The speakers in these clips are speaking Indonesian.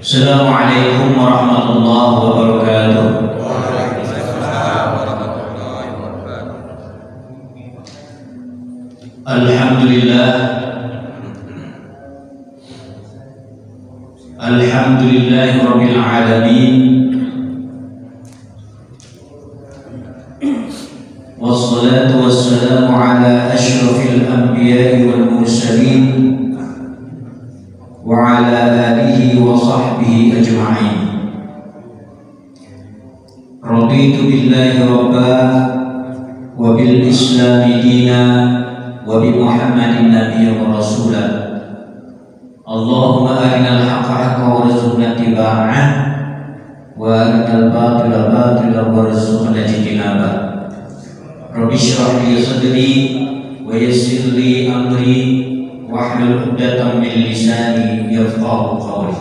Assalamualaikum warahmatullahi wabarakatuh. Waalaikumsalam warahmatullahi wabarakatuh. Alhamdulillah. Alhamdulillahi rabbil alamin. Wassalatu wassalamu ala asyrafil anbiya'i wal mursalin wa ala alihi wa sahbihi ajma'in. Raditu billahi rabba wa bil islami dina wa bi Muhammadin nabiyyan wa rasulah. Allahumma arinal haqqa haqqan warzuqna ittiba'ah wa arinal batila batilan warzuqna ijtinabah. Rabbi shrah li sadri wa yassir li amri wahlul 'uqdatam min lisani yafqahu qawli.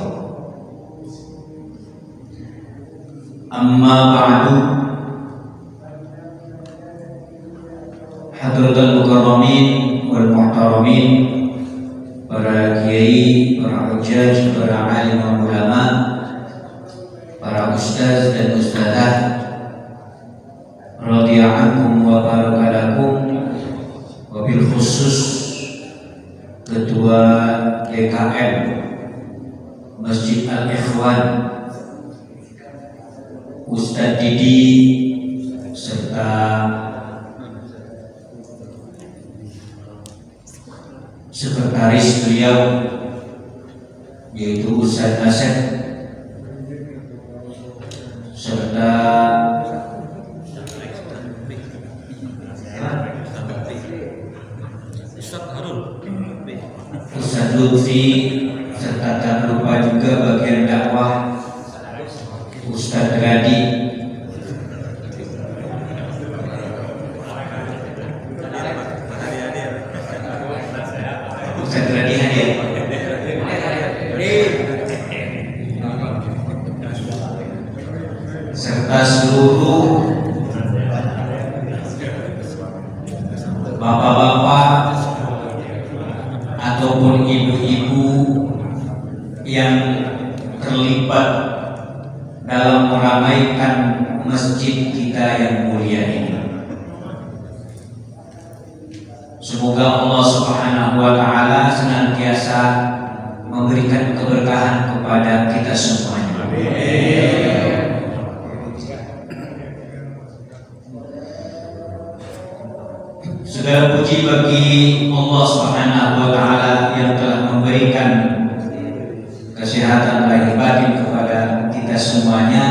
Amma ba'du. Hadratul mukarramin wal muhtaramin, para kiai, para hujjaj, para alim ulama, para ustaz dan ustadzah, radhiyallahu wa barakalakum, wabil khusus Ketua DKM Masjid Al-Ikhwan Ustadz Didi serta sekretaris beliau yaitu Ustadz Asep serta Ustadz Lutfi serta tak lupa juga bagian dakwah Ustadz Radi. Ustadz Radi hadir. Serta seluruh bapak-bapak ataupun ibu-ibu yang terlibat dalam meramaikan masjid kita yang mulia ini. Semoga Allah Subhanahu wa taala senantiasa memberikan keberkahan kepada kita semuanya. Amin. Segala puji bagi Allah Subhanahu wa taala yang telah memberikan kesehatan lahir batin kepada kita semuanya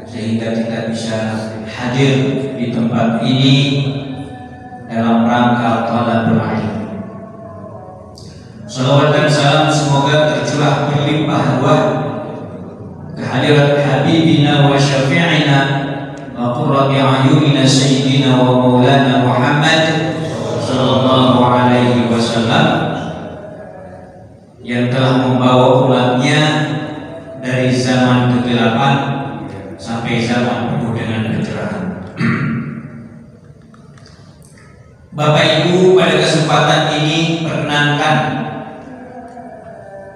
sehingga kita bisa hadir di tempat ini dalam rangka talabul ilm. Salawat dan salam semoga tercurah berlimpah ruah kehadirat habibina wa syafi'ina wa qurrati a'yunina sayyidina wa maulana Muhammad sallallahu alaihi wasallam yang telah membawa umatnya dari zaman kegelapan sampai zaman penuh dengan kecerahan. Bapak Ibu, pada kesempatan ini perkenankan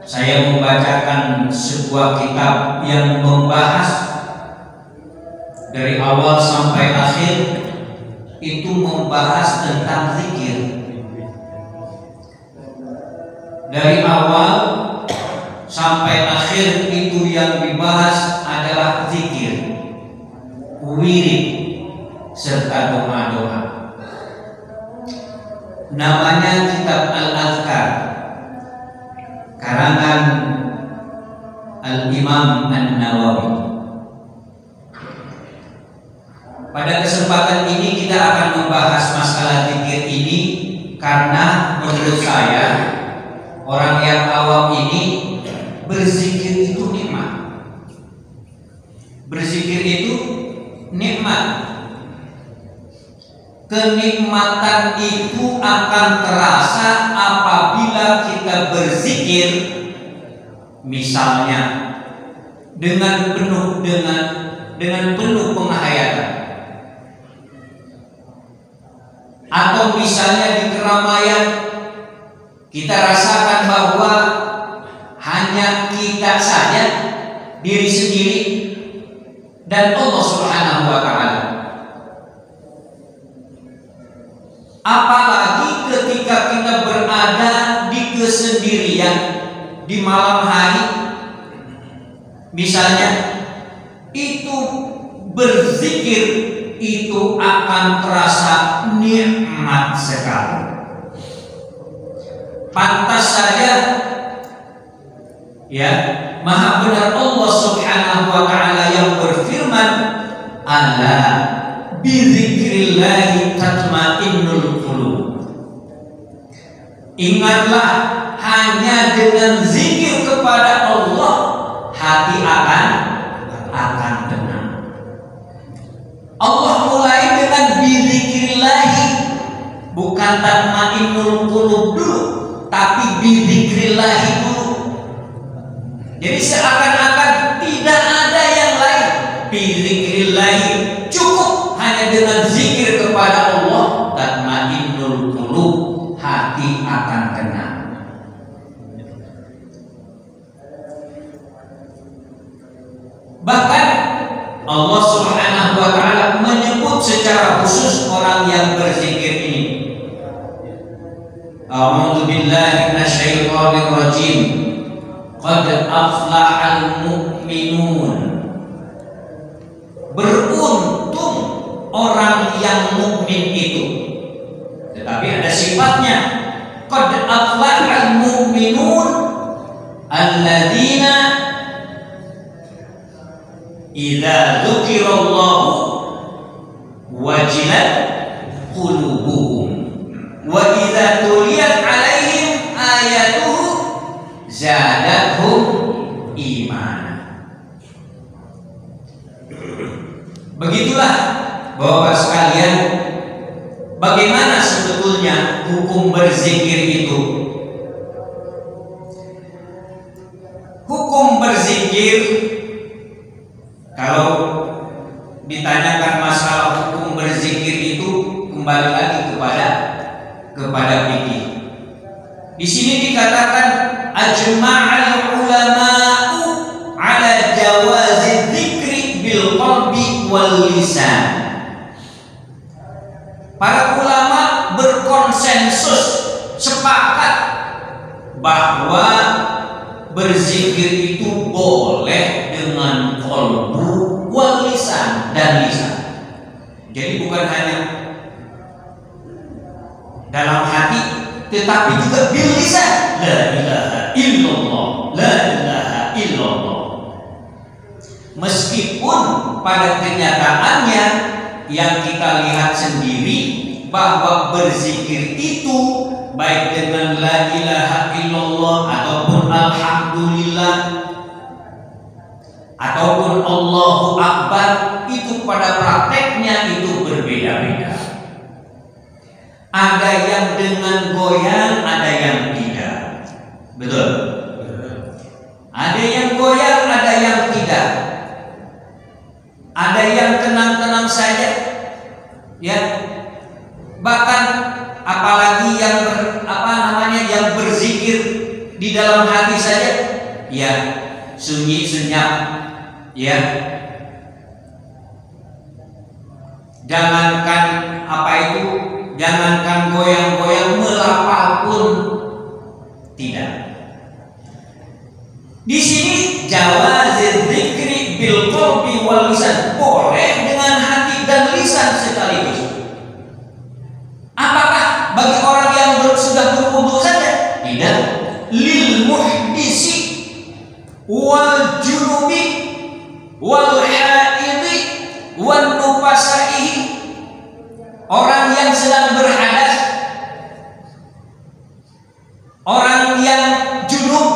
saya membacakan sebuah kitab yang membahas dari awal sampai akhir itu membahas tentang zikir. Dari awal sampai akhir itu yang dibahas adalah zikir, wirid serta doa-doa. Namanya kitab Al-Azkar karangan Al-Imam An-Nawawi. Pada kesempatan ini kita akan membahas masalah zikir ini karena menurut saya orang yang awam ini berzikir itu nikmat. Berzikir itu nikmat. Kenikmatan itu akan terasa apabila kita berzikir misalnya dengan penuh penghayatan. Atau misalnya di keramaian kita rasakan bahwa hanya kita bangga saja diri sendiri dan Allah Subhanahu wa taala. Apalagi ketika kita berada di kesendirian di malam hari, misalnya, itu berzikir itu akan terasa nikmat sekali. Pantas saja, ya, Maha benar Allah Subhanahu wa taala yang berfirman, "Ala bizikrillahi tatmainnul qulub." Ingatlah, hanya dengan zikir kepada Allah hati akan tenang. Allah mulai dengan bizikrillahi, bukan tatmainnul qulub dulu, tapi bizikrillahi dulu. Jadi seakan-akan tidak ada yang lain. Bizikrillahi cukup hanya dengan zikir kepada Allah, tatmainnul qulub, hati akan tenang. Bahkan Allah Subhanahu wa taala menyebut secara khusus orang yang berzikir ini. A'udzu billahi minasyaitonir rajim. Qad aflahal mu'minun. Beruntung orang yang mukmin itu. Tetapi ada sifatnya. Qad aflahal mu'minun alladzina idza dzukirallahu wajilat qulubuhum wa idza tuliyat alaihim ayatuhu zadatuhum imana. Begitulah Bapak sekalian, bagaimana sebetulnya hukum berzikir itu. Hukum berzikir, kalau ditanyakan masalah hukum berzikir itu, kembali lagi kepada fikih. Di sini dikatakan ajma'al ulama'u ala jawazi dzikri bil qalbi wal lisan. Para ulama berkonsensus, sepakat bahwa berzikir itu boleh dengan qalbu wal lisan dan lisan. Jadi bukan hanya dalam hati, tetapi juga bil lisan. La ilaha illallah, la ilaha illallah. Meskipun pada kenyataannya yang kita lihat sendiri bahwa berzikir itu baik dengan la ilaha illallah ataupun alhamdulillah ataupun Allahu akbar, itu pada prakteknya itu berbeda-beda. Ada yang dengan goyang, ada yang tidak. Betul? Ada yang goyang, ada yang tidak. Ada yang tenang-tenang saja, ya. Bahkan apalagi yang yang berzikir di dalam hati saja, ya, sunyi senyap, ya. Jangankan jangankan goyang-goyang, melapar pun tidak. Di sini jawazil dzikri bil qalbi wal lisan, boleh dengan hati dan lisan sekaligus. Apakah bagi orang yang sudah berwudu saja? Tidak. Lil muhdisi wal junubi wal haidi wan nufasaihi. Orang yang sedang berhadas, orang yang junub,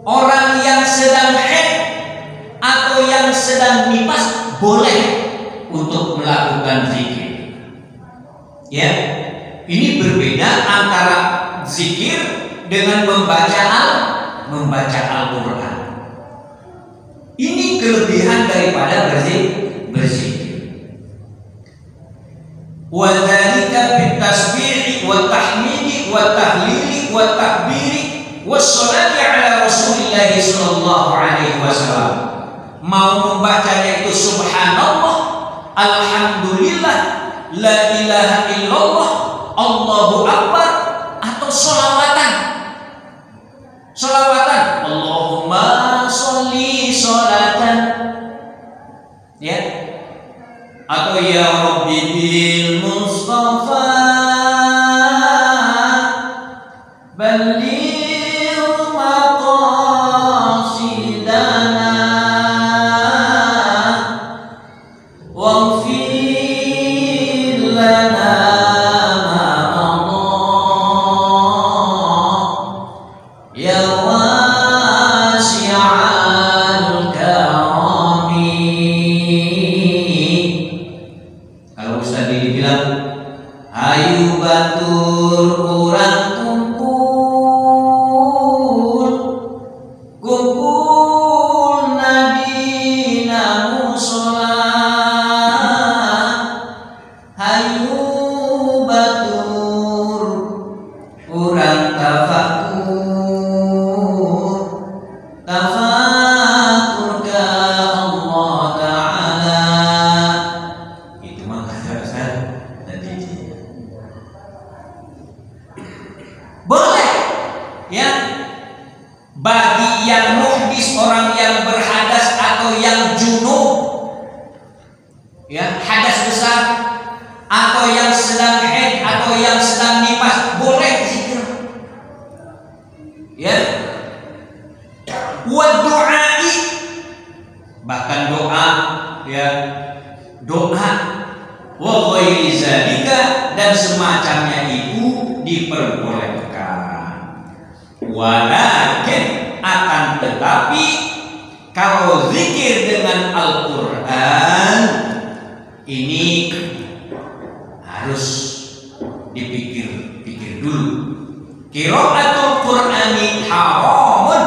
orang yang sedang haid atau yang sedang nifas boleh untuk melakukan zikir. Ya, ini berbeda antara zikir dengan membaca Al-Quran. Ini kelebihan daripada berzikir. Wa dzalika bit tasbih wa tahmid wa tahlil wa takbir wassalati ala Rasulillah sallallahu alaihi wasallam. Mau membacanya itu subhanallah, alhamdulillah, la ilaha illallah, Allahu akbar, atau sholawatan. Sholawatan, Allahumma sholli sholatan, ya, atau ya Rabbi bil Mustafa balligh maqasidana waghfir lana ma madha ya wasi'al karami. Kalau Ustaz dibilang ayu batur urang kumpul nabi namu sholat, hayu batur urang tafakur ka Allah Ta'ala. Itu mah kata Ustaz tadi. Boleh ya, bagi yang muhdis, orang yang berhadas atau yang junub, ya, hadas besar, atau yang sedang haid atau yang sedang nifas, boleh zikir, ya. Wa du'ai, bahkan doa, ya, doa, wa ghairi zalika, dan semacamnya itu diperbolehkan. Walakin, akan tetapi, kalau zikir dengan Al-Quran ini harus dipikir-pikir dulu. Qiraatul Qur'ani haramun,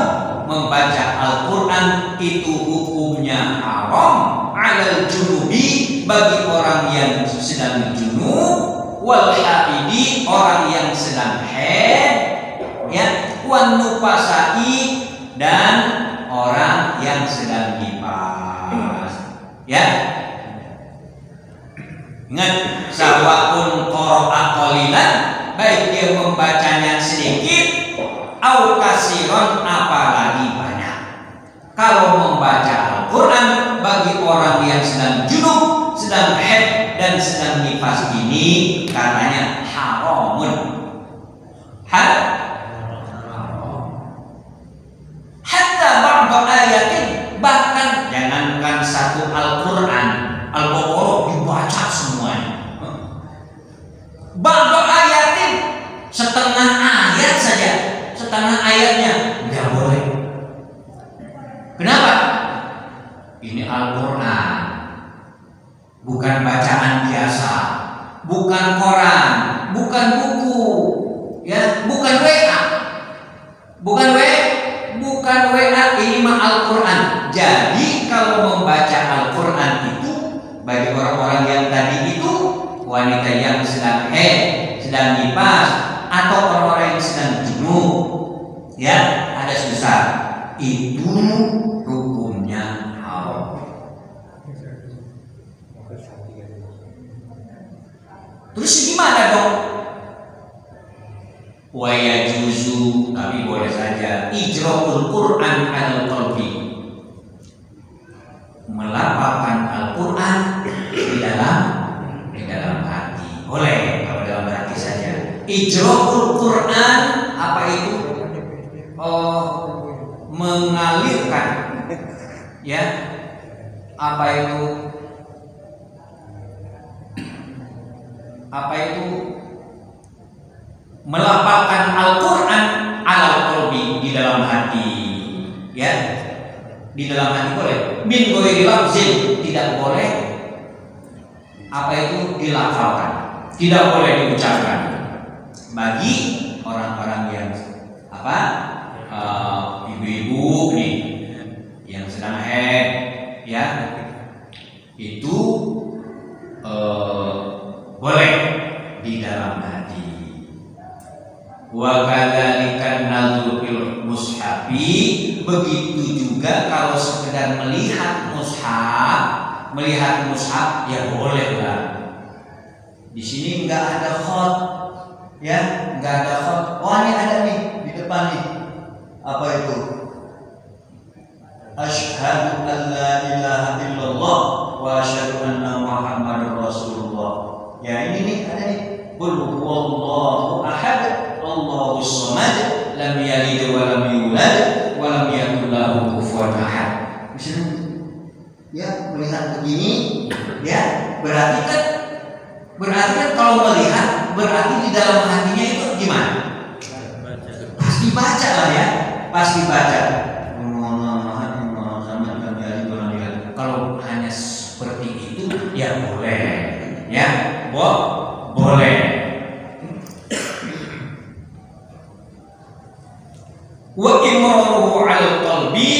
membaca Al-Quran itu hukumnya haram, alal junubi, bagi orang yang sedang junub, wal haidi, orang yang sedang haid, ya, wan nufasai, dan orang yang sedang nifas, ya. Ingat, sawa'un qara'a qalilan, baik dia membacanya sedikit, au kasiron, apalagi banyak. Kalau membaca Al-Quran bagi orang yang sedang junub, sedang haid, dan sedang nifas ini katanya haramun. Hatta ba'da ayatin, bahkan jangankan satu Al-Quran, Al-Baqarah dibaca semuanya. Ba'da ayatin, setengah ayat saja, setengah ayatnya nggak boleh. Kenapa? Ini Al-Quran, bukan bacaan biasa, bukan koran, bukan buku, ya, bukan WA, bukan WA, ini mah Al-Quran. Jadi kalau membaca Al-Quran itu bagi orang-orang yang tadi itu, wanita yang sedang haid, sedang nifas, atau orang-orang yang sedang junub, ya, hadas besar, itu hukumnya haram. Terus gimana dong? Wa yajuzu, tapi boleh saja, ijra'ul Qur'an 'alal qalbi, melapangkan Al-Quran di dalam hati. Boleh kalau dalam hati saja. Ijra'ul Qur'an, apa itu? Mengalirkan, ya. Apa itu? Melapangkan Al-Quran alal qalbi, di dalam hati, ya. Di dalam hati boleh. Min ghairi lafzin, tidak boleh apa itu dilafalkan, tidak boleh diucapkan. Bagi orang-orang yang ibu-ibu nih yang sedang haid, ya, itu boleh di dalam hati. Wa kadzalika nadzu fil mushafi, begitu juga kalau sekedar melihat mushaf ya boleh lah. Di sini enggak ada khot, ya, enggak ada khot. Oh, ini ada nih di depan nih. Apa itu? Asyhadu an la ilaha illallah wa asyhadu anna Muhammadar Rasulullah. Ya, ini nih ada nih. Qul huwallahu ahad, Allahus samad, lam yalid wa lam yulad wa lam yakul lahu kufuwan ahad. Misalnya, ya, melihat begini, ya, berarti kan kalau melihat berarti di dalam hatinya itu gimana? Pasti baca lah ya, pasti baca. Kalau hanya seperti itu ya boleh, ya, boleh. Wa imruhu al qalbi,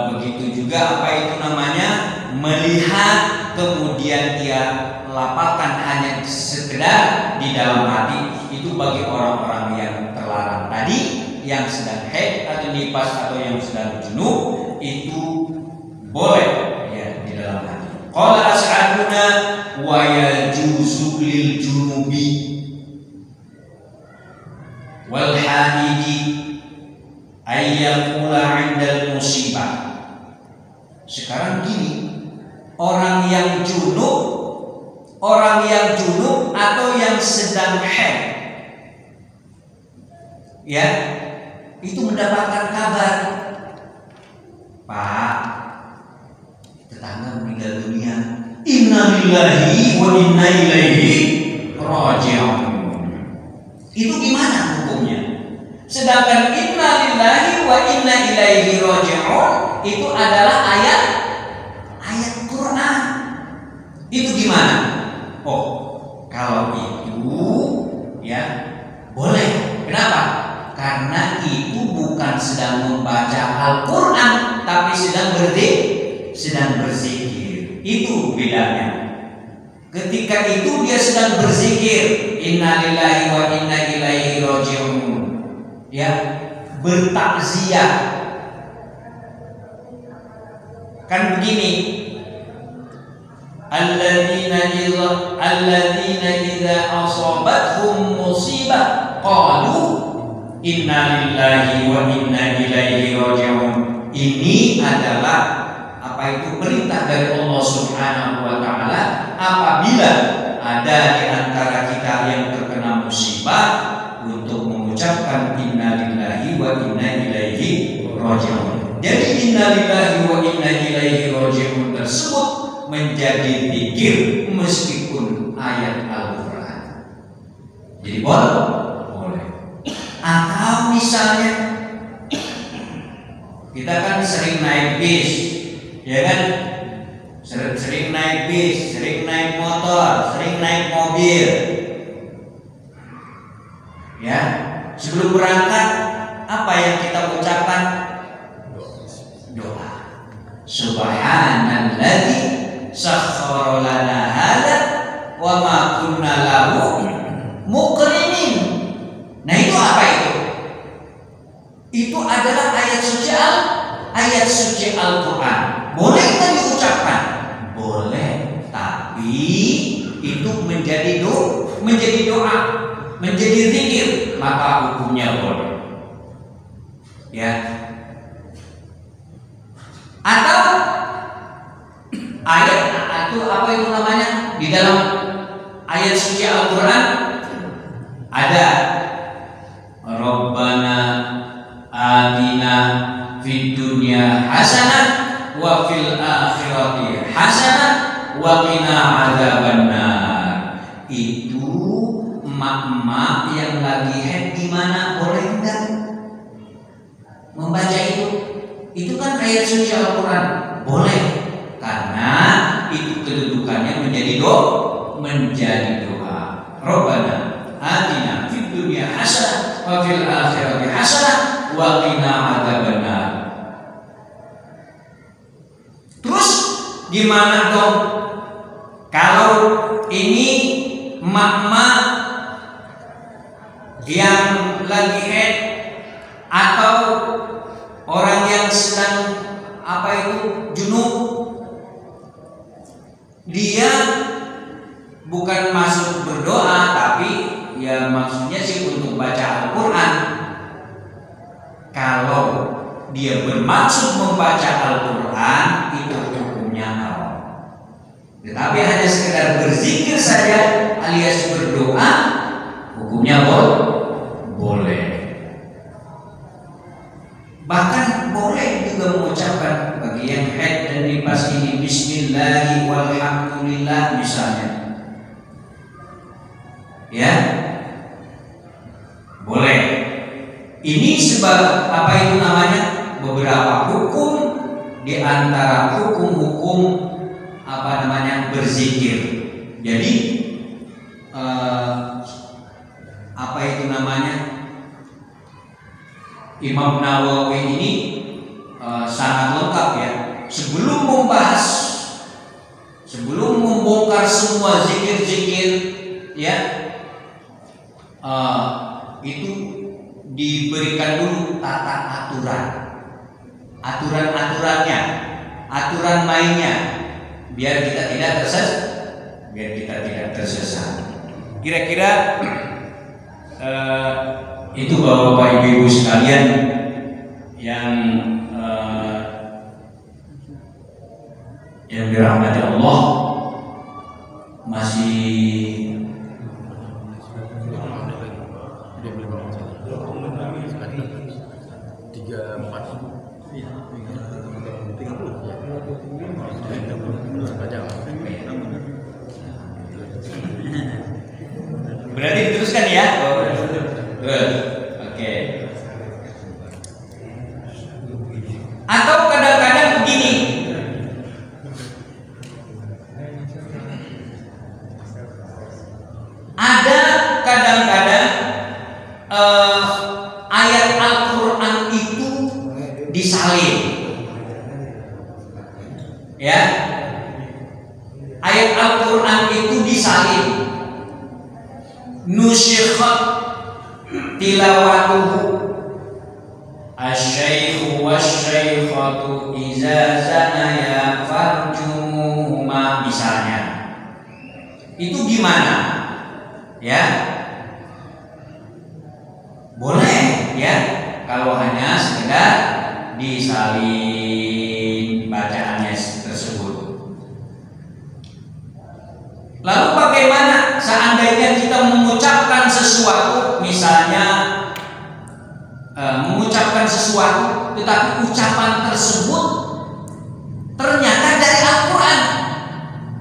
begitu juga apa itu namanya, melihat kemudian dia lapangkan hanya sekedar di dalam hati, itu bagi orang-orang yang terlarang tadi, yang sedang haid atau nifas atau yang sedang junub, itu boleh ya di dalam hati. Qala as'aduna wa yajuzu lil junubi wal haidi ayyakula 'indal musibah. Sekarang gini, orang yang junub atau yang sedang haid, ya, itu mendapatkan kabar, Pak, tetangga meninggal dunia, inna lillahi wa inna ilaihi raji'un. Itu gimana hukumnya? Sedangkan inna lillahi wa inna ilaihi raji'un itu adalah ayat Quran. Itu gimana? Oh, kalau itu ya boleh. Kenapa? Karena itu bukan sedang membaca Al-Quran, tapi sedang berzikir. Itu bedanya. Ketika itu dia sedang berzikir, innalillahi wa inna ilaihi raji'un, ya, bertakziah. Kan begini, alladzina idza asabathum musibah qalu inna lillahi wa inna ilaihi raji'un. Ini adalah apa itu perintah dari Allah Subhanahu wa taala apabila ada di antara kita yang terkena musibah untuk mengucapkan inna lillahi wa inna ilaihi raji'un. Jadi inna lillahi wa inna ilaihi raji'un tersebut menjadi zikir meskipun ayat Al-Quran. Jadi boleh. Atau misalnya kita kan sering naik bis, ya kan? Sering naik bis, sering naik motor, sering naik mobil. Ya, sebelum berangkat apa yang kita ucapkan? Doa. Subhanalladzi sakhkhara lana hadza wa ma kunna lahu muqrinin. Nah, itu apa itu? Itu adalah ayat suci Al-Quran. Boleh kita diucapkan? Boleh, tapi itu menjadi doa, menjadi zikir, maka hukumnya boleh. Ya. Atau ayat itu apa itu namanya? Di dalam ayat suci Al-Quran ada Rabbana atina fid dunya hasanah wa fil akhirati hasanah wa qina adzabannar. Itu emak-emak yang lagi haid gimana, boleh enggak membaca itu? Itu kan ayat suci Al-Quran. Boleh, karena itu kedudukannya menjadi doa. Rabbana atina fid dunya hasanah wa fil akhirati hasanah wa qina adzabannar. Terus gimana dong kalau ini emak-emak yang lagi haid atau orang yang sedang junub, dia bukan masuk berdoa, tapi ya maksudnya sih untuk baca Al-Quran. Kalau dia bermaksud membaca Al-Quran, itu hukumnya haram. Tetapi hanya sekedar berzikir saja alias berdoa, hukumnya boleh. Bahkan boleh juga mengucapkan bagi yang haid dan nifas ini bismillahi walhamdulillah misalnya. Ya, boleh. Ini sebab beberapa hukum di antara hukum-hukum berzikir. Jadi Imam Nawawi ini sangat lengkap ya. Sebelum membongkar semua zikir-zikir ya, itu diberikan dulu tata aturan-aturannya, aturan mainnya, biar kita tidak tersesat. Kira-kira itu Bapak Ibu sekalian yang dirahmati Allah. Masih berarti diteruskan ya. Oke. Atau kadang-kadang begini, ada kadang-kadang ayat Al-Quran itu disalin, ya. Ayat Al-Quran itu disalin, nusyikhat tilawatuhu asy-syaikhu wasy-syaikhatu iza zanaya farjumuhuma misalnya. Itu gimana? Ya, boleh ya kalau hanya sekedar disalin bacaannya tersebut. Lalu bagaimana seandainya kita mengucapkan sesuatu, misalnya mengucapkan sesuatu, tetapi ucapan tersebut ternyata dari Al-Quran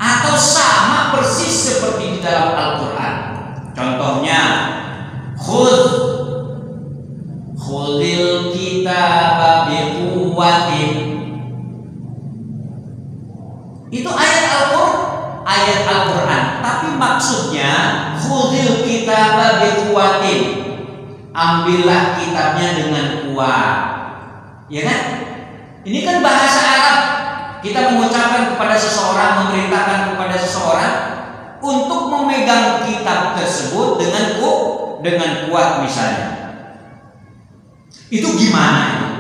atau sama persis seperti di dalam Al-Quran. Contohnya, khudil kitaba biquwwatin. Itu ayat Al-Quran, tapi maksudnya khudil kitaba biquwwatin, ambillah kitabnya dengan kuat, ya kan? Ini kan bahasa Arab. Kita mengucapkan kepada seseorang, memerintahkan kepada seseorang untuk memegang kitab tersebut dengan kuat misalnya. Itu gimana?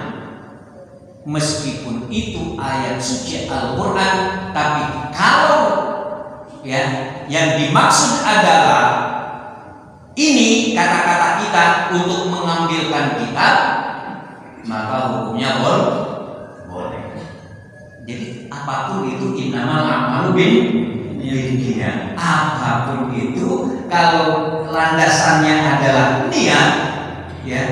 Meskipun itu ayat suci Al-Quran, tapi kalau ya yang dimaksud adalah ini kata-kata kita untuk mengambilkan kitab, maka hukumnya boleh. Jadi apapun itu innamal a'malu binniyat. Apapun itu kalau landasannya adalah niat, ya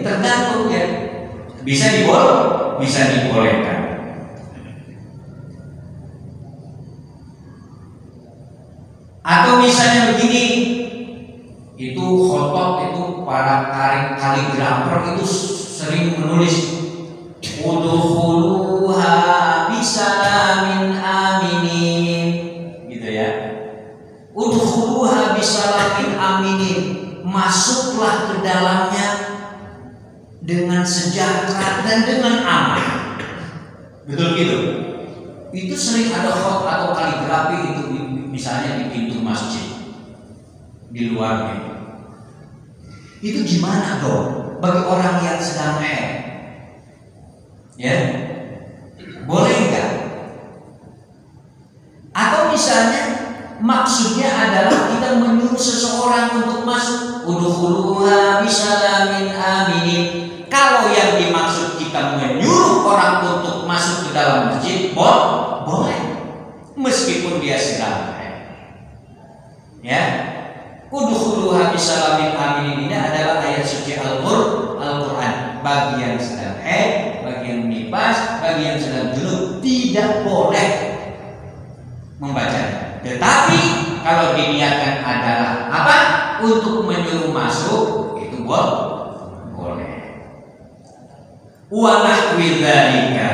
tergantung ya, bisa dibolehkan. Atau misalnya begini, itu khotob itu para kaligrafer itu sering menulis udkhuluha bisalamin aminin, gitu ya. Udkhuluha bisalamin aminin, masuklah ke dalamnya dengan sejahtera dan dengan aman. Betul gitu. Itu sering ada khot atau kaligrafi itu misalnya di pintu masjid. di luarnya. Itu gimana dong bagi orang yang sedang haid? Ya, boleh nggak? Atau misalnya maksudnya adalah kita menyuruh seseorang untuk masuk, udkhuluha bisalamin aminin. Kalau yang dimaksud kita menyuruh orang untuk masuk ke dalam masjid, boleh, meskipun dia sedang haid. Ya, udkhuluha bisalamin aminin ini adalah ayat suci Al-Quran. Bagi yang sedang haid, bagi yang nifas, bagi yang sedang junub tidak boleh membacanya. Tetapi kalau diniatkan adalah apa? Untuk menyuruh masuk, itu boleh. Wa nahwi dzalika.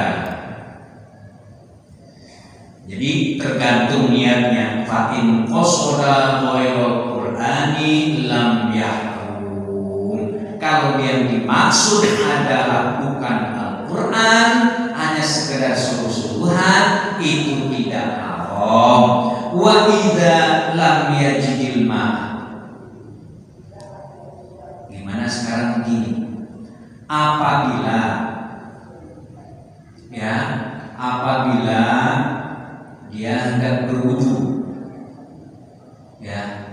Jadi tergantung niatnya. Fa in qasada ghairal qur'ani lam yahrum. Kalau yang dimaksud adalah bukan Al-Qur'an, hanya sekedar suruh-suruhan, itu tidak haram. Wa idza lam yajidil ma. Gimana sekarang begini? Apabila dia hendak berwudu, ya,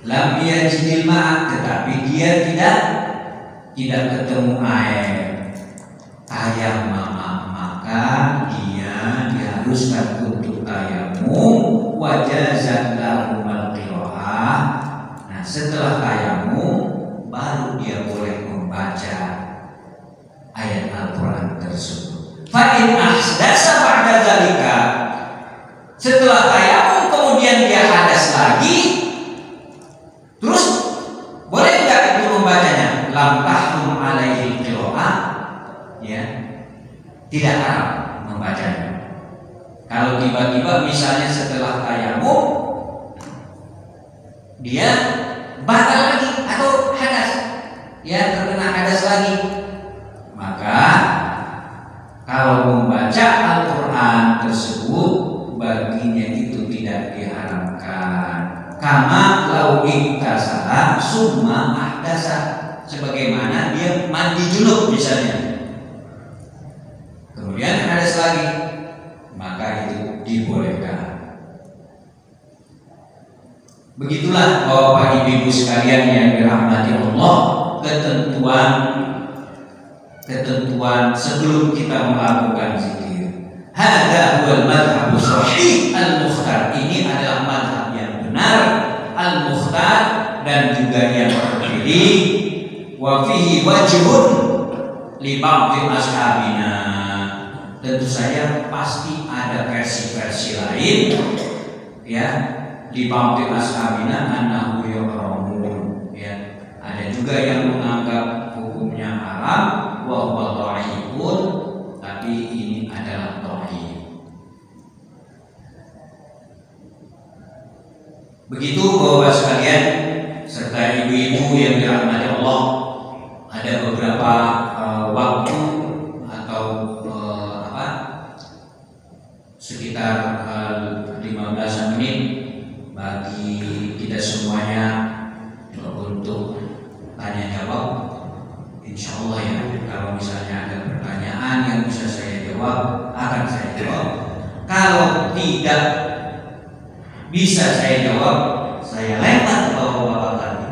lam yajidil ma, tetapi dia tidak ketemu air, tayammum, maka dia diharuskan untuk tayammum, wajazat lahumul qiraah. Nah, setelah tayammum baru dia boleh membaca ayat Al-Quran tersebut. Fa in ahdatsa ba'da dzalika, setelah tayammum kemudian dia hadas lagi, terus boleh enggak itu membacanya? Lam tahrum alaihi qiraah, ya, tidak haram membacanya. Kalau tiba-tiba misalnya setelah tayammum dia batal lagi atau hadas, ya, terkena hadas lagi, maka kalau membaca Al-Quran tersebut baginya itu tidak diharamkan. Kama lau iktasala summa ahdasa, sebagaimana dia mandi junub misalnya, kemudian hadas lagi, maka itu dibolehkan. Begitulah Bapak Ibu sekalian yang dirahmati Allah, ketentuan sebelum kita melakukan zikir. Hada huwal madhhabu shahih al-mukhtar. Ini adalah madhab yang benar al-mukhtar dan juga yang terpilih. Wa fihi wajhun li ba'dhi ashabina. Tentu saja pasti ada versi-versi lain, ya, di ba'dhi ashabina annahu yuhramun, ya. Ada juga yang menganggap hukumnya haram, wa huwa dhaifun, tapi ini adalah dhaif. Begitu Bapak sekalian serta ibu-ibu yang dirahmati Allah, ada beberapa waktu atau sekitar 15 menit bagi kita semuanya untuk tanya jawab. Insya Allah, ya, kalau misalnya ada pertanyaan yang bisa saya jawab, akan saya jawab. Kalau tidak bisa saya jawab, saya lempar ke bapak-bapak tadi.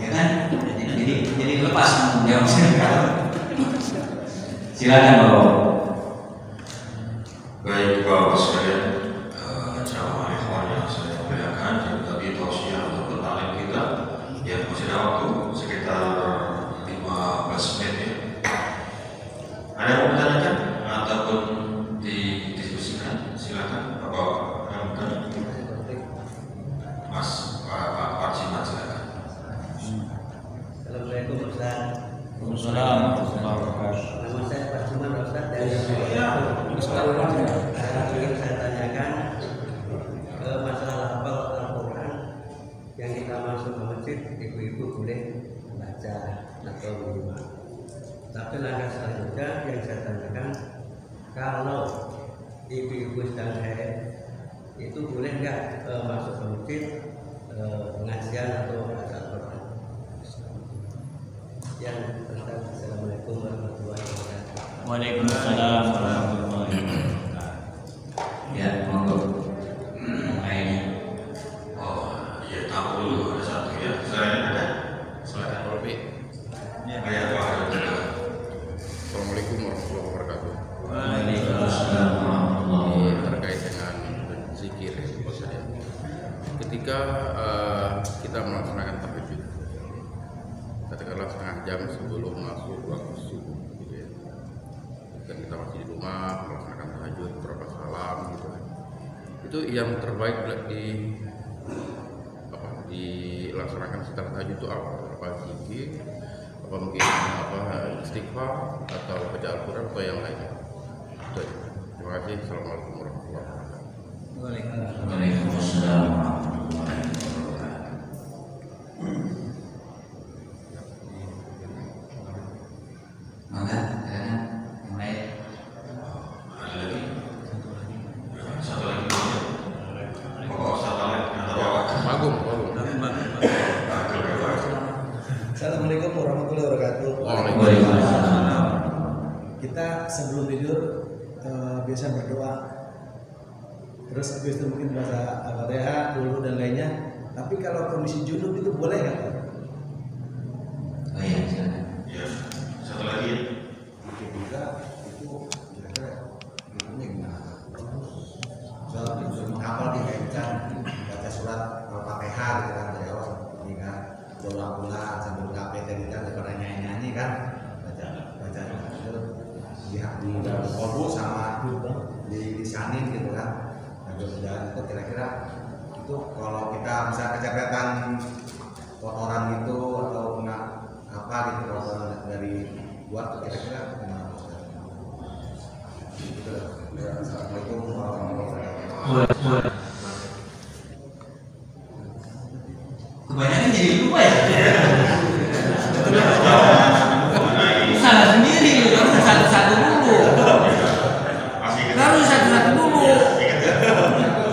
Ya kan? Jadi lepas tanggung jawab saya. Silakan Bapak. Baik Bapak sekalian, ceramah ikhwan yang saya muliakan, dan tadi tausiah untuk bertalim kita yang masih ada waktu sekitar 15 menit, ya. Ada yang mau bertanyakan ataupun didiskusikan? Silakan Bapak yang bertanya. Mas Pak Cimat, silakan. Assalamualaikum Ustaz. Waalaikumsalam warahmatullahi wabarakatuh. Nama saya Pak Cimat Ustaz dari ingin saya tanyakan ke masalah hafal Al-Quran. Yang kita masuk ke masjid, ibu-ibu boleh membaca atau menyimak. Tapi langkah selanjutnya yang saya tanyakan, kalau ibu-ibu sedang haid itu boleh nggak masuk ke masjid pengajian atau bacaan Quran? Yang tentang Assalamualaikum warahmatullahi wabarakatuh. Waalaikumsalam warahmatullahi wabarakatuh. Ya, monggo. Lainnya. Oh, iya, tamu dulu ada satu ya. Selain ada. Silakan Robi. Ya, Assalamualaikum warahmatullahi wabarakatuh. Waalaikumsalam warahmatullahi wabarakatuh. Terkait dengan zikir ya, saya. Ketika kita melaksanakan tahajud, katakanlah setengah jam sebelum masuk waktu subuh, gitu ya. Dan kita masih di rumah melaksanakan tahajud, berapa salam, gitu. Itu yang terbaik dilaksanakan setelah tahajud itu apa zikir, apa mungkin istighfar atau baca Al-Quran atau yang lainnya. Itu aja. Terima kasih. Assalamualaikum warahmatullahi wabarakatuh. Waalaikumsalam warahmatullahi wabarakatuh. Maka mulai ada lagi. Satu lagi. Pokok satu lagi atau apa? Bagum. Assalamualaikum warahmatullahi wabarakatuh. Waalaikumsalam. Kita sebelum tidur biasa berdoa. Terus habis itu mungkin baca Al-Fatihah dulu dan lainnya. Tapi kalau kondisi junub itu boleh nggak? Oh iya, silakan. Ya, satu lagi. Mungkin juga itu kira-kira hukumnya gimana? Soal itu menghafal dikaitkan baca surat Al-Fatihah gitu kan dari awal ini kan doa pula sambil ngape tadi kan daripada nyanyi kan baca itu di dalam kolbu sama di lisanin gitu kan. Dan itu kira-kira itu kalau kita bisa kecopetan kotoran gitu atau kena apa gitu kotoran dari luar tuh kira-kira gimana? Gitu. Assalamualaikum warahmatullahi wabarakatuh. Kebanyakan jadi lupa ya. Salah sendiri, harus satu-satu dulu. Harus satu-satu dulu.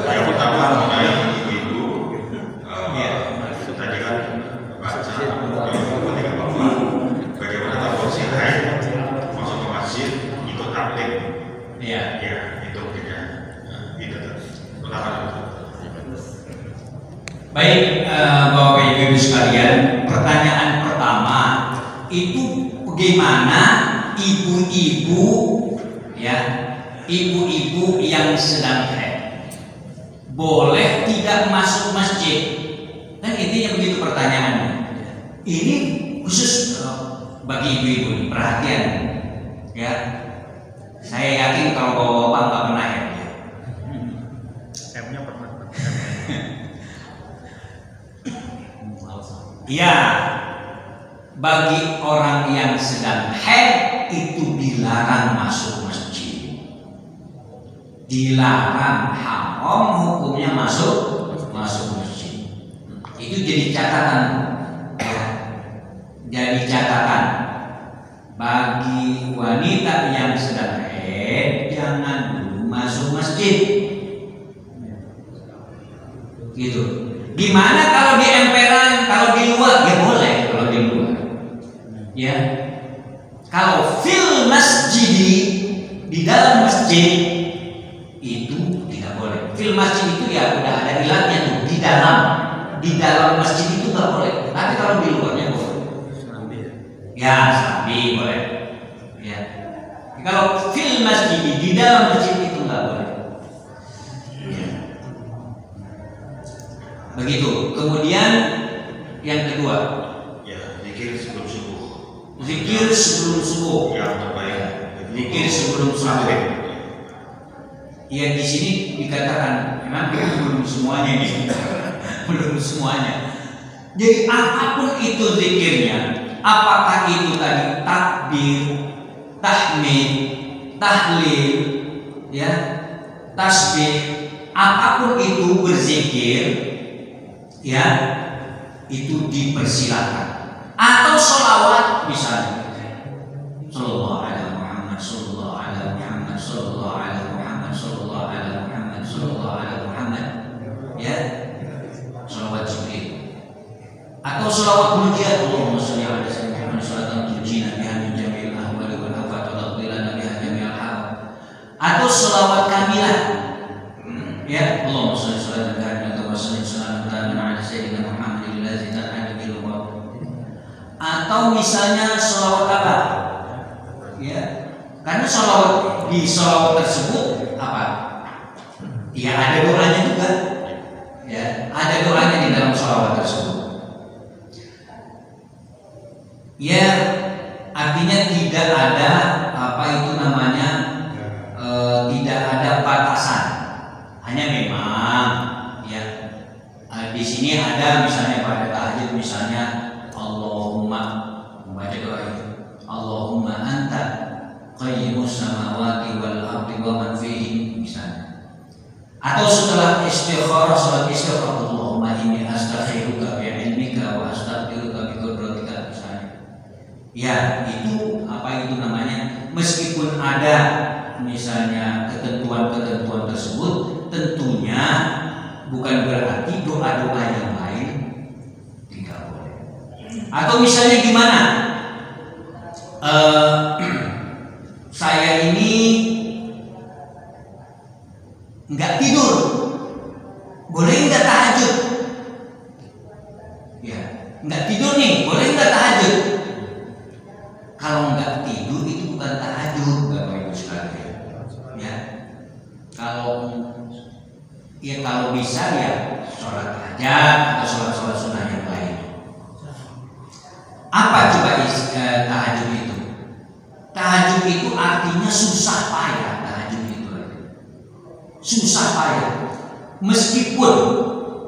Yang pertama mengenai ibu-ibu, tadi kan baca ketika bapak bagaimana tahu si haid masuk ke masjid ikut taklim. Iya. Ya, itu mungkinnya. Itu pertama. Baik, Bapak Ibu sekalian, pertanyaan pertama itu bagaimana ibu-ibu ya, ibu-ibu yang sedang haid boleh tidak masuk masjid? Kan intinya begitu pertanyaannya. Ini khusus bagi ibu-ibu, perhatian ya. Saya yakin kalau bapak-bapak nggak pernah haid. M-nya pernah. Ya, bagi orang yang sedang haid itu dilarang masuk masjid. Dilarang, haram hukumnya masuk masjid. Itu jadi catatan. Ya. Jadi catatan bagi wanita yang sedang haid jangan dulu masuk masjid. Gitu. Gimana kalau di emperan, kalau di luar ya boleh kalau di luar. Ya. Kalau fil masjid di dalam masjid itu tidak boleh. Fil masjid itu ya udah ada ilatnya tuh di dalam masjid itu nggak boleh. Tapi kalau di luarnya boleh. Ya, sambil boleh. Ya. Kalau fil masjid di dalam masjid itu nggak boleh. Begitu. Kemudian yang kedua, Ya, zikir sebelum subuh. zikir sebelum subuh. Yang terbaik. Zikir sebelum subuh. Ya di sini dikatakan memang belum semuanya nih, belum semuanya. Jadi apapun itu zikirnya, apakah itu tadi takbir, tahmid, tahlil, ya, tasbih, apapun itu berzikir. Ya, itu dipersilakan. Atau sholawat misalnya, Sallallahu alaihi Muhammad, Sallallahu alaihi Muhammad, Sallallahu alaihi Muhammad, Sallallahu alaihi Muhammad, Sallallahu alaihi Muhammad. selawat pujian Allahumma sholli ala sayyidina Muhammad salatan tujina biha min jami'il ahwali wal afat wa taqbilana biha jami'al hal, atau selawat kamilah ya Allahumma sholli salatan kamilatan wa sallim salamatan ala sayyidina Muhammadin allazi ta'ala bil wa, atau misalnya selawat apa ya, karena selawat di selawat tersebut apa ya, ada doanya juga ya, ada doanya di dalam selawat tersebut ya, artinya tidak ada apa itu namanya tidak ada batasan, hanya memang ya di sini ada misalnya pada tahajud misalnya Allahumma membaca doa itu Allahumma anta qayyimus samawati wal ardi wa man fihi misalnya, atau setelah istikharah salat istikharah Allahumma inni astakhiruka bi ilmika wa astaghfiruka bi qudratika misalnya ya, itu apa itu namanya, meskipun ada misalnya ketentuan-ketentuan tersebut tentunya bukan berarti doa-doa yang lain tidak boleh. Atau misalnya gimana, saya ini nggak tidur, boleh nggak tahajud? Ya, nggak tidur nih, boleh nggak tahajud? Kalau nggak tidur itu bukan tahajud, Bapak Ibu sekalian. Ya, kalau bisa ya sholat hajat atau sholat sunnah yang lain. Apa coba tahajud itu? Tahajud itu artinya susah payah. Tahajud itu susah payah. Meskipun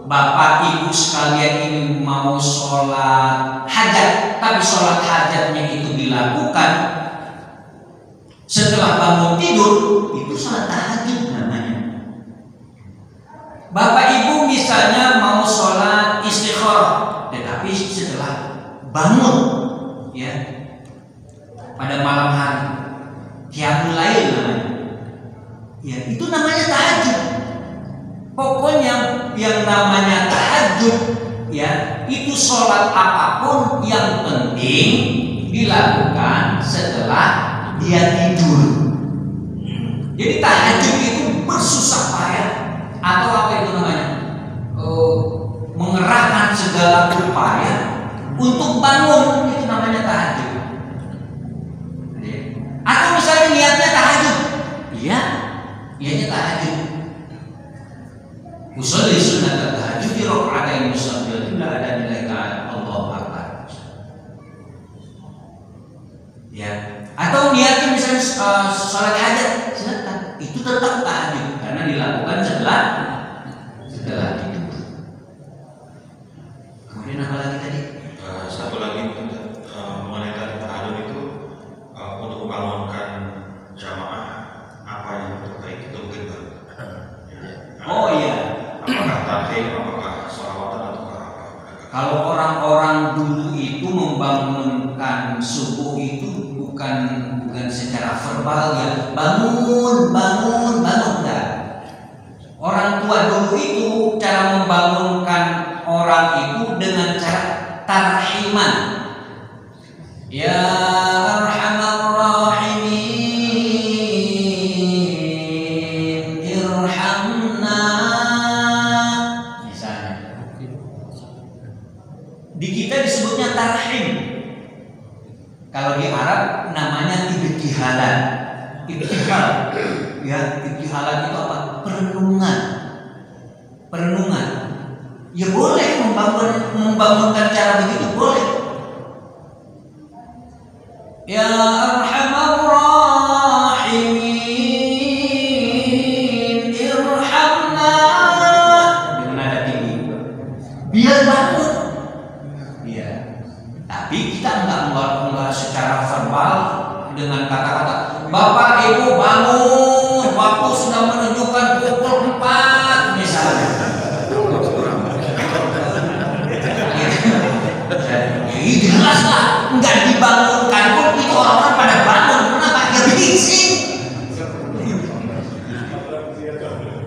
Bapak Ibu sekalian ini mau sholat hajat, tapi sholat hajatnya itu dilakukan setelah bangun tidur, itu sholat tahajud namanya. Bapak Ibu misalnya mau sholat istikharah, tetapi setelah bangun ya pada malam hari, qiyamul lail namanya. Ya, itu namanya tahajud. Pokoknya yang namanya tahajud ya, itu sholat apapun yang penting dilakukan setelah dia tidur. Jadi tahajud itu bersusah payah atau apa itu namanya, mengerahkan segala upaya untuk bangun, itu namanya tahajud. Atau misalnya niatnya tahajud, iya, niatnya tahajud. Usolli sunnat tahajud di rakaatain musafir, tidak ada nilai Allahu Akbar. Ya, atau niatnya misalnya sholat hajat, silakan. Itu tetap tahajud karena dilakukan setelah tidur. Kemudian apa lagi tadi? Satu lagi mengenai tadi tahajud itu untuk membangunkan jamaah, apa yang terbaik itu mungkin Oh iya. Apakah tahlil, apakah sholawatan atau apa? Kalau orang-orang dulu itu membangunkan subuh itu bukan secara verbal ya, bangun enggak. Orang tua dulu itu cara membangunkan orang itu dengan cara tarhiman. Ya arhamar rahimin irhamna. Misalnya di kita disebutnya tarhim. Kalau di Arab namanya ibtihalan. Ibtihal. Ya, ibtihalan itu apa? Perenungan. Ya boleh membangunkan cara begitu, boleh. Ya arhamar rahimin irhamna dengan nada tinggi. Biar bangun. Iya. Tapi kita enggak secara verbal dengan kata-kata Bapak Ibu bangun, waktu sudah menunjukkan pukul 4 misalnya. Jadi jelaslah enggak dibangunkan pun itu orang pada bangun. Kenapa? Ya berisik.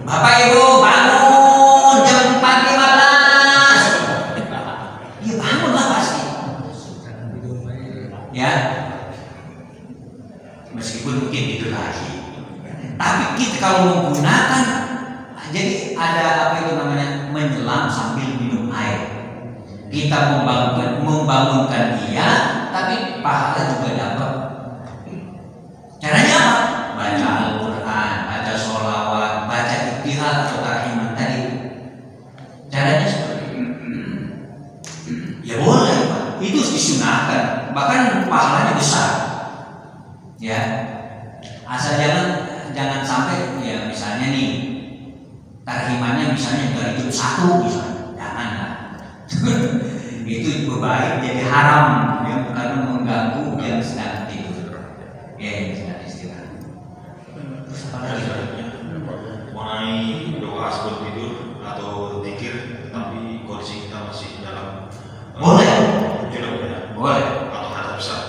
Bapak Ibu bangun jam 4.15. Ya bangunlah pasti. Tapi kita kalau menggunakan, jadi ada apa itu namanya menyelam sambil minum air. Kita membangunkan dia, tapi pahala juga dapat. Caranya apa? Baca Al-Quran, baca sholawat, baca iktihad atau tahiman tadi. Caranya seperti itu. Ya boleh, Pak. Itu disunahkan, bahkan pahalanya besar. Ya, asal jangan sampai ya misalnya nih tarhimannya misalnya dari jam 1 misalnya, jangan lah. Itu baik jadi haram ya, karena mengganggu yang sedang tidur. Ya, yang sedang istirahat. Terus apa lagi? Mengenai doa sebelum tidur atau zikir, tapi kondisi kita masih dalam Boleh. junub ya, Boleh. atau hadas besar.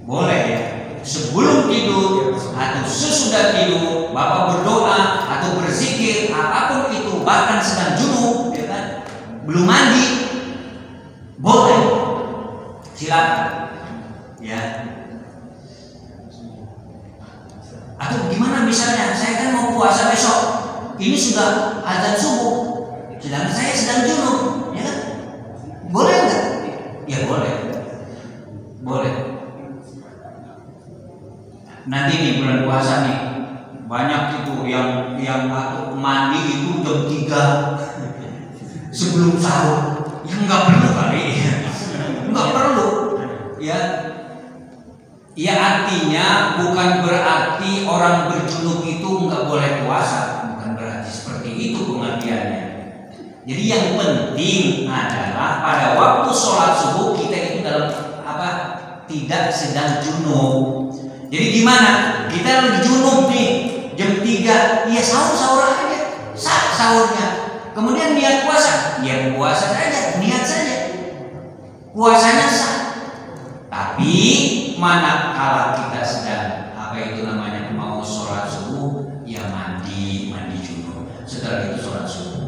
Boleh ya. Sebelum tidur atau sesudah tidur, Bapak berdoa atau berzikir apapun itu, bahkan sedang junub, ya kan? Belum mandi, boleh. Silakan. Ya. Atau gimana misalnya, saya kan mau puasa besok, ini sudah azan subuh, sedangkan saya sedang junub, ya kan? Boleh nggak? Ya boleh, boleh. Nanti nih bulan puasa nih, banyak itu yang mandi itu jam 3 sebelum sahur, ya nggak perlu kali, nggak perlu, ya. Ya artinya bukan berarti orang berjunub itu nggak boleh puasa, bukan berarti seperti itu pengertiannya. Jadi yang penting adalah pada waktu sholat subuh kita itu dalam apa? Tidak sedang junub. Jadi gimana? Kita lagi junub nih jam 3, ya sahur aja, sah sahurnya. Kemudian niat puasa, ya puasa saja, niat saja, puasanya sah. Tapi manakala kita sedang apa itu namanya mau sholat subuh, ya mandi junub. Setelah itu sholat subuh.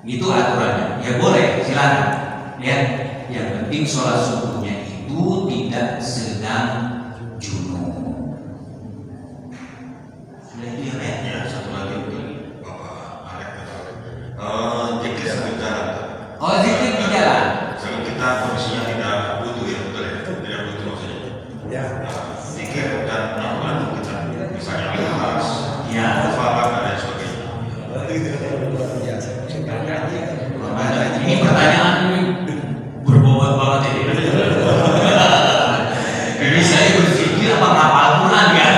Gitu aturannya. Ya boleh, silakan. Ya, yang penting sholat subuhnya itu tidak sedang junub. Sudah clear ya? Ya, satu lagi untuk Bapak Alek. Zikir sambil jalan. Oh, zikir di jalan. Kalau kita kondisinya tidak butuh ya, betul ya, tidak butuh maksudnya. Ya. Zikir dan melakukan kita, misalnya ikhlas, Ya. mufakat dan lain sebagainya. Ini pertanyaan ini berbobot banget ini. Jadi saya berpikir apa ngapal Quran ya?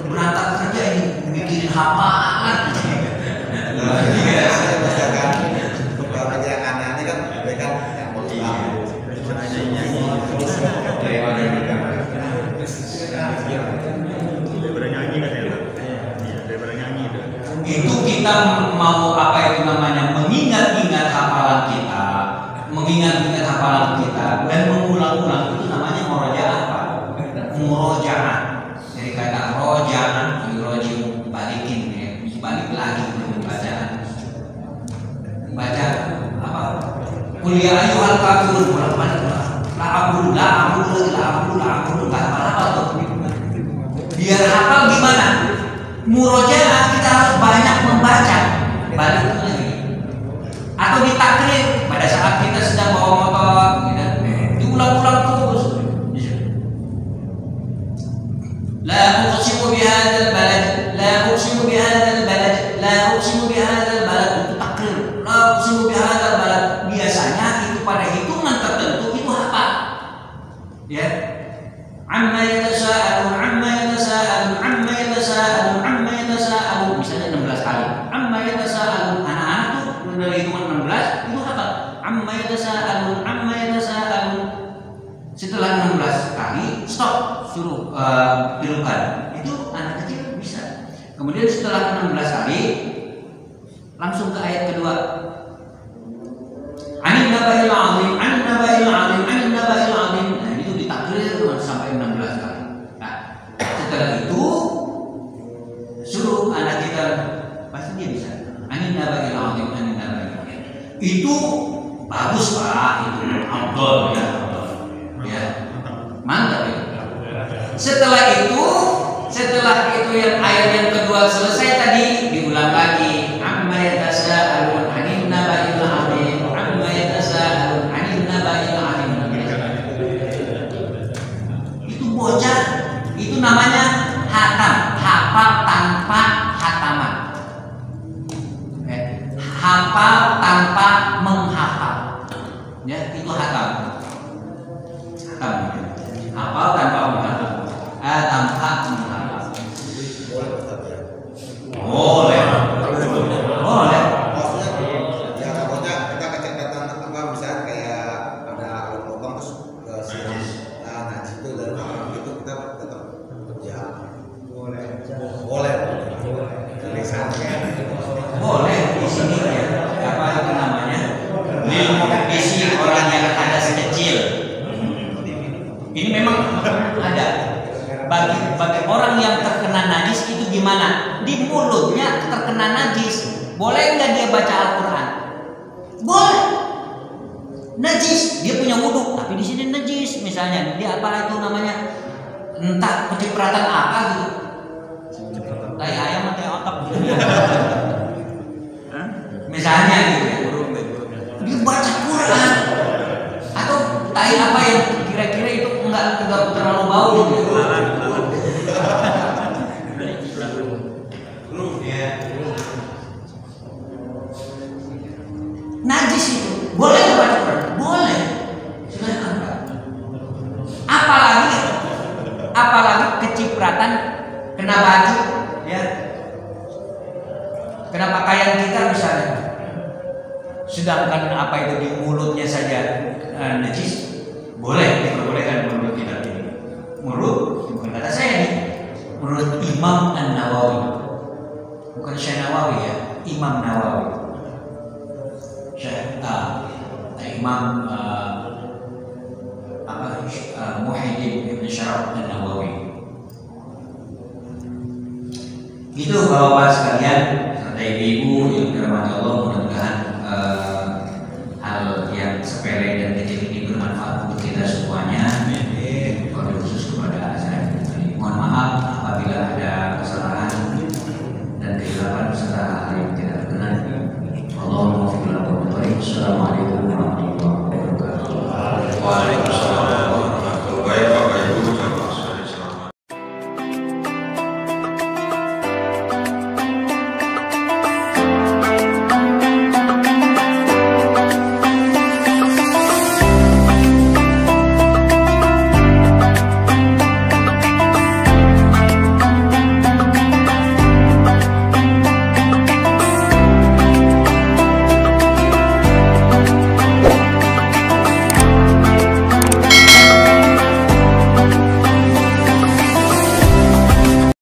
Berangkat kerja ini mikirin hafalan. Beberapa yang aneh kan mereka yang mau Itu kita mau apa itu namanya mengingat-ingat hafalan kita, mengingat-ingat hafalan kita dan mengulang-ulang, itu namanya murojaah apa? Murojaah. Jadi kata rojaah, roji balikin ya, balik lagi bacaan. Baca apa? Qul ya ayyuhal kafirun, bolak-balik la abudu nggak hafal tuh. Biar hafal gimana? Murojaah kita harus banyak membaca, balik lagi. Atau ditakrir pada saat kita sedang bawa motor, gitu. Diulang-ulang terus. La uqsimu bihadzal balad, la uqsimu bihadzal balad, la uqsimu bihadzal balad, itu takrir. La uqsimu bihadzal balad. Biasanya itu pada hitungan tertentu itu hafal. Ya. Amma yatasaalun, amma yatasaalun, amma yatasaalun, amma yatasaalun, misalnya 16 kali. Amma yatasaalun, anak-anak tuh dari hitungan 16 itu hafal. Amma yatasaalun, amma yatasaalun. Setelah 16 kali stop, suruh tirukan. Itu anak kecil bisa. Kemudian setelah 16 kali langsung ke ayat kedua. Anin naba'il 'azim, anin naba'il 'azim, anin naba'il 'azim. Nah, itu ditakrir sampai 16 kali. Nah, setelah itu suruh anak kita, pasti dia bisa. Anin naba'il 'azim, anin naba'il 'azim. Itu bagus Pak, itu Abdul ya. Ya. Mantap ya. Setelah itu yang ayat yang kedua selesai tadi diulang lagi. Amma yatasaalun 'anil naba'il 'adzim. Amma yatasaalun 'anil naba'il 'adzim. Itu bocah, itu namanya hatam, hafal tanpa hataman. Hafal tanpa menghafal. Ya, itu hatam. Hatam. Hafal tanpa menghafal. Tanpa menghafal. Boleh. Boleh. Maksudnya ya takutnya kita kecepatan apa misalnya kayak ada lubang terus ke siram najis itu dan itu kita tetap kerja. Boleh. Dari sana Boleh di sini ya. Apa itu namanya? Lil muhdisi, orang yang hadas kecil. Ini memang ada. Bagi orang yang terkena najis itu gimana? Di mulutnya terkena najis. Boleh nggak dia baca Al-Quran? Boleh. Najis, dia punya wudhu, tapi di sini najis misalnya. Dia apa itu namanya? Entah kecipratan apa gitu. Tai ayam atau otak. Misalnya gitu ya. Dia baca Quran. Atau tai apa yang kira-kira itu enggak terlalu bau gitu. Najis itu boleh nggak baca Quran? Boleh, silakan Pak. Apalagi kecipratan kena baju, ya, kena pakaian kita misalnya. Sedangkan apa itu di mulutnya saja najis, boleh diperbolehkan menurut kita ini. Menurut bukan kata saya nih, menurut Imam An-Nawawi, bukan Syekh Nawawi ya, Imam Nawawi. Imam Muhyiddin Ibn Syaraf An-Nawawi. Itu bapak sekalian serta ibu yang dirahmati Allah, mudah-mudahan hal yang sepele dan kecil ini bermanfaat untuk kita semuanya. Wabil khusus kepada saya. Mohon maaf apabila ada kesalahan dan kehilapan serta hal yang tidak berkenan. Allahumma fi kulli. Assalamualaikum warahmatullahi wabarakatuh.